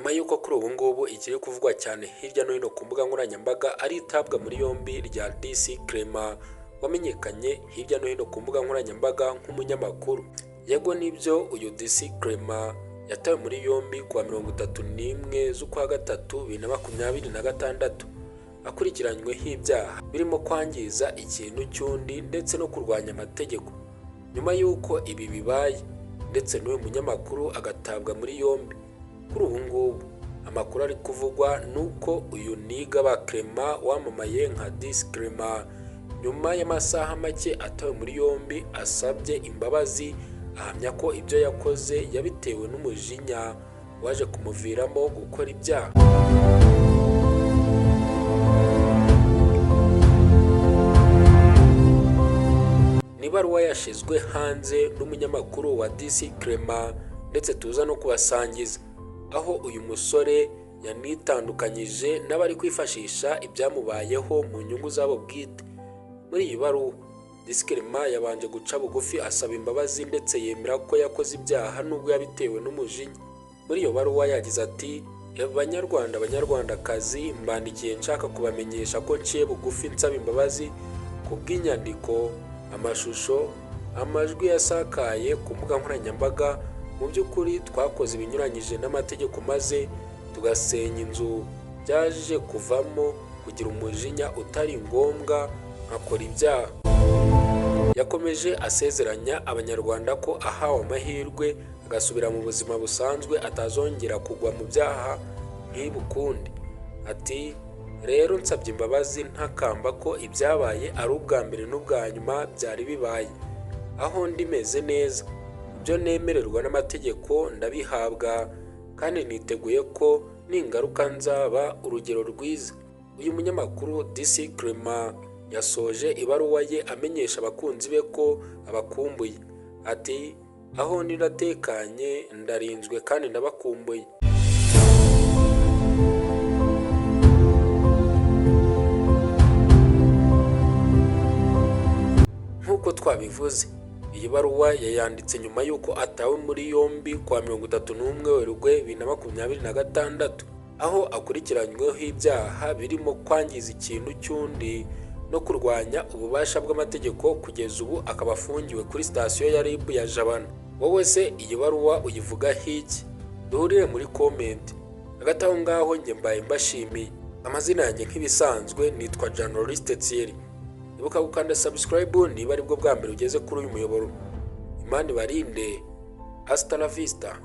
nyuma y'uko kuri ubu ngubu ikiri kuvugwa cyane hirya no hino ku mbuga nkoranyambaga ari itabwa muri yombi rya DC Clement wamenyekanye hirya no hino ku mbuga nkoranyambaga nk'umunyamakuru. Yego nibyo uyu DC Clement yatawe muri yombi kuwa 31 z'ukwa gatatu 2026 akurikiranyweho ibyaha birimo kwangiza ikintu cy'undi ndetse no kurwanya amategeko. Nyuma y'uko ibi bibaye ndetse n'uyu munyamakuru agatabwa muri yombi, kuri ubu ngubu amakuru ari kuvugwa nuko uyu Nigaba Clement wamamaye nka DC Clement nyuma y'amasaha make atawe muri yombi asabye imbabazi, ahamya ko ibyo yakoze yabitewe n'umujinya waje kumuviramo gukora ibyaha. Ibaruwa yashizwe hanze n'umunyamakuru wa DC Clement ndetse tuza no kubasangiza, aho uyu musore yanitandukanyije n'abari kwifashisha ibyamubayeho mu nyungu zabo bwite. Muri iyi baruwa DC Clement yabanje guca bugufi asaba imbabazi ndetse yemera ko yakoze ibyaha nubwo yabitewe n'umujinya. Muri iyo baruwa yagize ati: Banyarwandakazi, mbandikiye nshaka kubamenyesha ko nciye bugufi nsaba imbabazi ku bw'inyandiko, amashusho, amajwi yasakaye ku mbuga nkoranyambaga. Mu by'ukuri twakoze ibinyuranyije n'amategeko maze tugasenya inzu, byaje kuvamo kugira umujinya utari ngombwa nkakora ibyaha. Yakomeje asezeranya abanyarwanda ko ahawe amahirwe agasubira mu buzima busanzwe atazongera kugwa mu byaha nk'ibi ukundi. Ati: rero nsabye imbabazi ntakamba ko ibyabaye ari ubwa mbere n'ubwa nyuma byari bibaye, aho ndimeze neza, ibyo nemererwa n'amategeko ndabihabwa kandi niteguye ko n'ingaruka nzaba urugero rwiza. Uyu munyamakuru DC Clement yasoje ibaruwa ye amenyesha abakunzi be ko abakumbuye. Ati: aho niratekanye, ndarinzwe kandi ndabakumbuye. Nk'uko twabivuze, iyi baruwa yayanditse nyuma y'uko atawe muri yombi kwa 31 Werurwe 2026, aho akurikiranyweho ibyaha birimo kwangiza ikintu cy'undi no kurwanya ububasha bw'amategeko. Kugeza ubu akaba afungiwe kuri sitasiyo ya RIB ya Jabana. Wowe se iyi baruwa uyivugaho iki? Duhurire muri comment. Hagati aho ngaho njye mbaye mbashimiye. Amazina yanjye nk'ibisanzwe nitwa Journaliste Thierry. Ibuka gukanda subscribe niba aribwo bwa mbere ugeze kuri uyu muyoboro. Imana ibarinde. Hasta la vista.